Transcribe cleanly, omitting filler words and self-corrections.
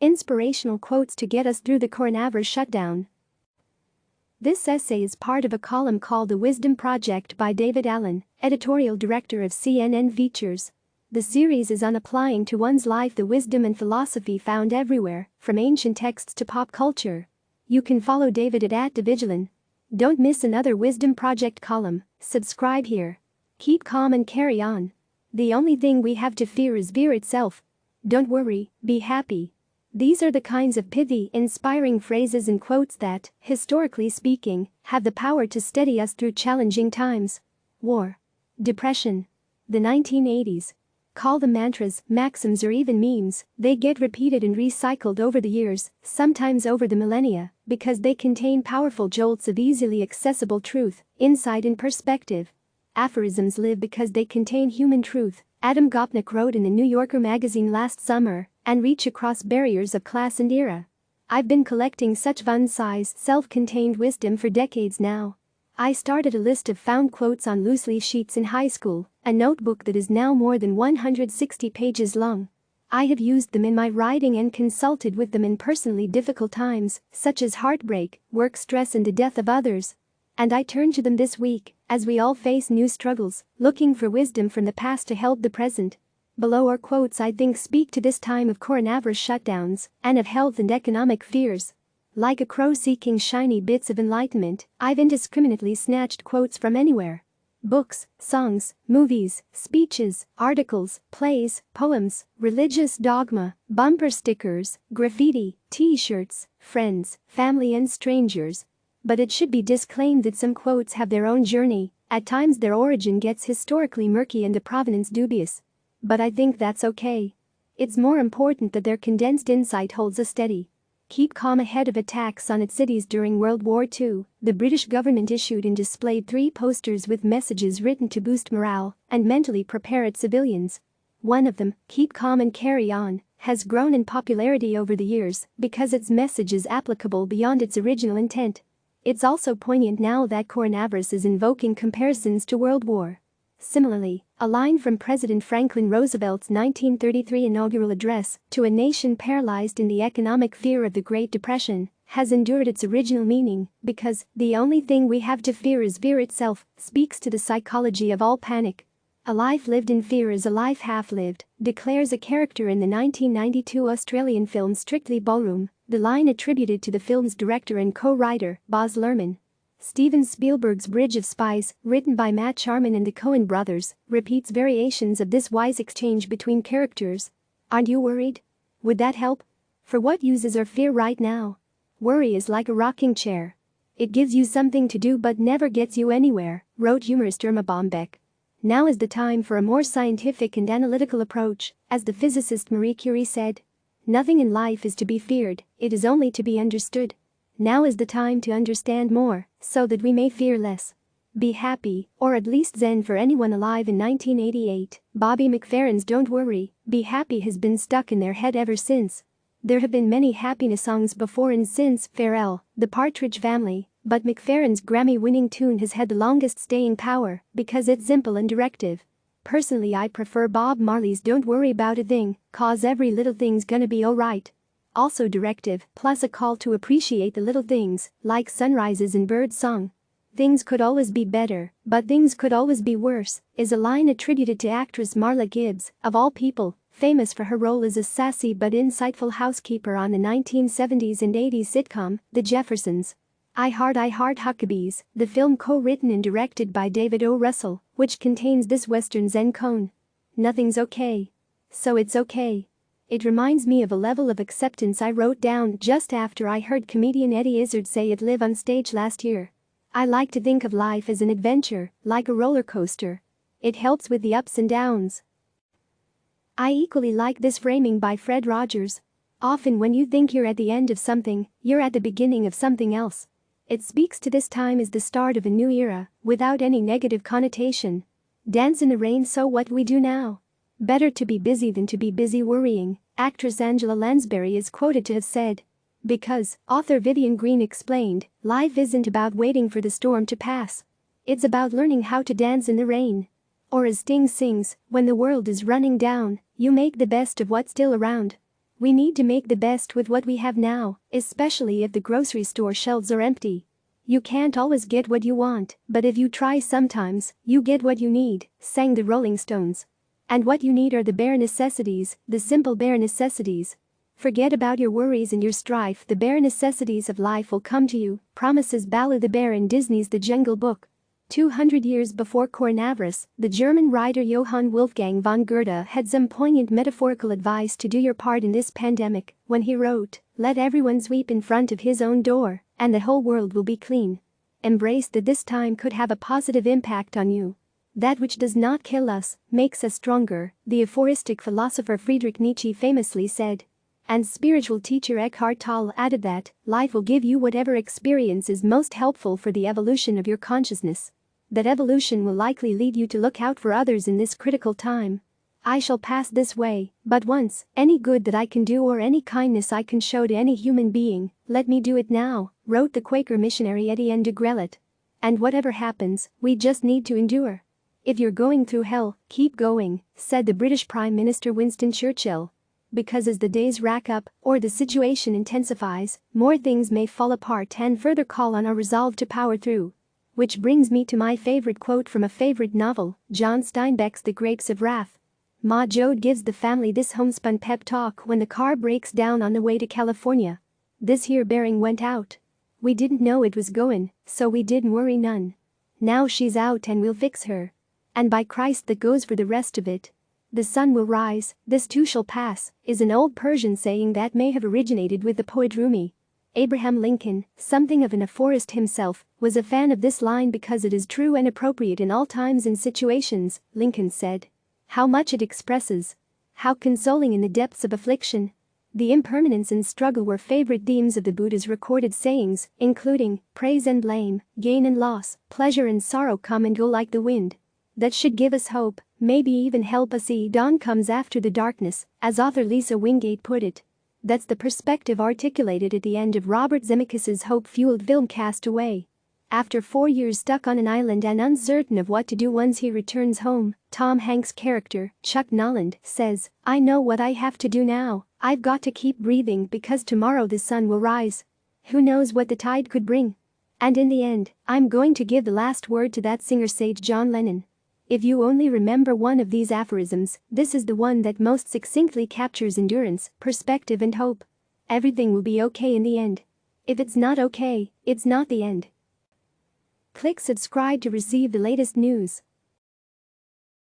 Inspirational quotes to get us through the coronavirus shutdown. This essay is part of a column called The Wisdom Project by David Allen, editorial director of CNN Features. The series is on applying to one's life the wisdom and philosophy found everywhere, from ancient texts to pop culture. You can follow David at @DaVigilin. Don't miss another Wisdom Project column. Subscribe here. Keep calm and carry on. The only thing we have to fear is fear itself. Don't worry, be happy. These are the kinds of pithy, inspiring phrases and quotes that, historically speaking, have the power to steady us through challenging times. War, depression, the 1980s. Call them mantras, maxims, or even memes. They get repeated and recycled over the years, sometimes over the millennia, because they contain powerful jolts of easily accessible truth, insight, and perspective. Aphorisms live because they contain human truth, Adam Gopnick wrote in the New Yorker magazine last summer, and reach across barriers of class and era. I've been collecting such fun-sized, self-contained wisdom for decades now. I started a list of found quotes on looseleaf sheets in high school, a notebook that is now more than 160 pages long. I have used them in my writing and consulted with them in personally difficult times, such as heartbreak, work stress, and the death of others. And I turn to them this week, as we all face new struggles, looking for wisdom from the past to help the present. Below are quotes I think speak to this time of coronavirus shutdowns and of health and economic fears. Like a crow seeking shiny bits of enlightenment, I've indiscriminately snatched quotes from anywhere. Books, songs, movies, speeches, articles, plays, poems, religious dogma, bumper stickers, graffiti, t-shirts, friends, family, and strangers. But it should be disclaimed that some quotes have their own journey. At times their origin gets historically murky and the provenance dubious. But I think that's okay. It's more important that their condensed insight holds us steady. Keep calm ahead of attacks on its cities during World War II. The British government issued and displayed 3 posters with messages written to boost morale and mentally prepare its civilians. One of them, "Keep calm and carry on," has grown in popularity over the years because its message is applicable beyond its original intent. It's also poignant now that coronavirus is invoking comparisons to World War. Similarly, a line from President Franklin Roosevelt's 1933 inaugural address to a nation paralyzed in the economic fear of the Great Depression has endured its original meaning because "the only thing we have to fear is fear itself" speaks to the psychology of all panic. "A life lived in fear is a life half lived," declares a character in the 1992 Australian film Strictly Ballroom, the line attributed to the film's director and co-writer, Baz Luhrmann. Steven Spielberg's Bridge of Spies, written by Matt Charman and the Coen brothers, repeats variations of this wise exchange between characters. "Aren't you worried? Would that help? For what use is our fear right now? Worry is like a rocking chair. It gives you something to do but never gets you anywhere," wrote humorist Irma Bombeck. Now is the time for a more scientific and analytical approach, as the physicist Marie Curie said. "Nothing in life is to be feared, it is only to be understood." Now is the time to understand more, so that we may fear less. Be happy, or at least zen for anyone alive in 1988. Bobby McFerrin's "Don't Worry, Be Happy" has been stuck in their head ever since. There have been many happiness songs before and since Pharrell, The Partridge Family, but McFerrin's Grammy-winning tune has had the longest staying power because it's simple and directive. Personally, I prefer Bob Marley's "Don't Worry About a Thing, 'Cause Every Little Thing's Gonna Be Alright." Also directive, plus a call to appreciate the little things, like sunrises and bird song. "Things could always be better, but things could always be worse," is a line attributed to actress Marla Gibbs, of all people, famous for her role as a sassy but insightful housekeeper on the 1970s and 80s sitcom, The Jeffersons. I Heart Huckabees, the film co-written and directed by David O. Russell, which contains this Western Zen koan. "Nothing's okay. So it's okay." It reminds me of a level of acceptance I wrote down just after I heard comedian Eddie Izzard say it live on stage last year. I like to think of life as an adventure, like a roller coaster. It helps with the ups and downs. I equally like this framing by Fred Rogers. "Often when you think you're at the end of something, you're at the beginning of something else." It speaks to this time as the start of a new era, without any negative connotation. Dance in the rain, so what we do now? "Better to be busy than to be busy worrying," actress Angela Lansbury is quoted to have said. Because, author Vivian Green explained, life isn't about waiting for the storm to pass. It's about learning how to dance in the rain. Or as Sting sings, "When the world is running down, you make the best of what's still around." We need to make the best with what we have now, especially if the grocery store shelves are empty. You can't always get what you want, but if you try sometimes, you get what you need, sang the Rolling Stones. And what you need are the bare necessities, the simple bare necessities. Forget about your worries and your strife, the bare necessities of life will come to you, promises Bala the Bear in Disney's The Jungle Book. 200 years before coronavirus, the German writer Johann Wolfgang von Goethe had some poignant metaphorical advice to do your part in this pandemic when he wrote, "Let everyone sweep in front of his own door, and the whole world will be clean." Embrace that this time could have a positive impact on you. That which does not kill us makes us stronger, the aphoristic philosopher Friedrich Nietzsche famously said. And spiritual teacher Eckhart Tolle added that life will give you whatever experience is most helpful for the evolution of your consciousness. That evolution will likely lead you to look out for others in this critical time. I shall pass this way, but once, any good that I can do or any kindness I can show to any human being, let me do it now, wrote the Quaker missionary Etienne de Grelet. And whatever happens, we just need to endure. If you're going through hell, keep going, said the British Prime Minister Winston Churchill. Because as the days rack up, or the situation intensifies, more things may fall apart and further call on our resolve to power through. Which brings me to my favorite quote from a favorite novel, John Steinbeck's The Grapes of Wrath. Ma Jode gives the family this homespun pep talk when the car breaks down on the way to California. This here bearing went out. We didn't know it was goin', so we didn't worry none. Now she's out and we'll fix her. And by Christ that goes for the rest of it. The sun will rise, this too shall pass, is an old Persian saying that may have originated with the poet Rumi. Abraham Lincoln, something of an aphorist himself, was a fan of this line because it is true and appropriate in all times and situations, Lincoln said. How much it expresses. How consoling in the depths of affliction. The impermanence and struggle were favorite themes of the Buddha's recorded sayings, including praise and blame, gain and loss, pleasure and sorrow come and go like the wind. That should give us hope, maybe even help us see dawn comes after the darkness, as author Lisa Wingate put it. That's the perspective articulated at the end of Robert Zemeckis' hope-fueled film Cast Away. After 4 years stuck on an island and uncertain of what to do once he returns home, Tom Hanks' character, Chuck Noland, says, "I know what I have to do now, I've got to keep breathing because tomorrow the sun will rise. Who knows what the tide could bring? And in the end, I'm going to give the last word to that singer-sage John Lennon." If you only remember one of these aphorisms, this is the one that most succinctly captures endurance, perspective and hope. Everything will be okay in the end. If it's not okay, it's not the end. Click subscribe to receive the latest news.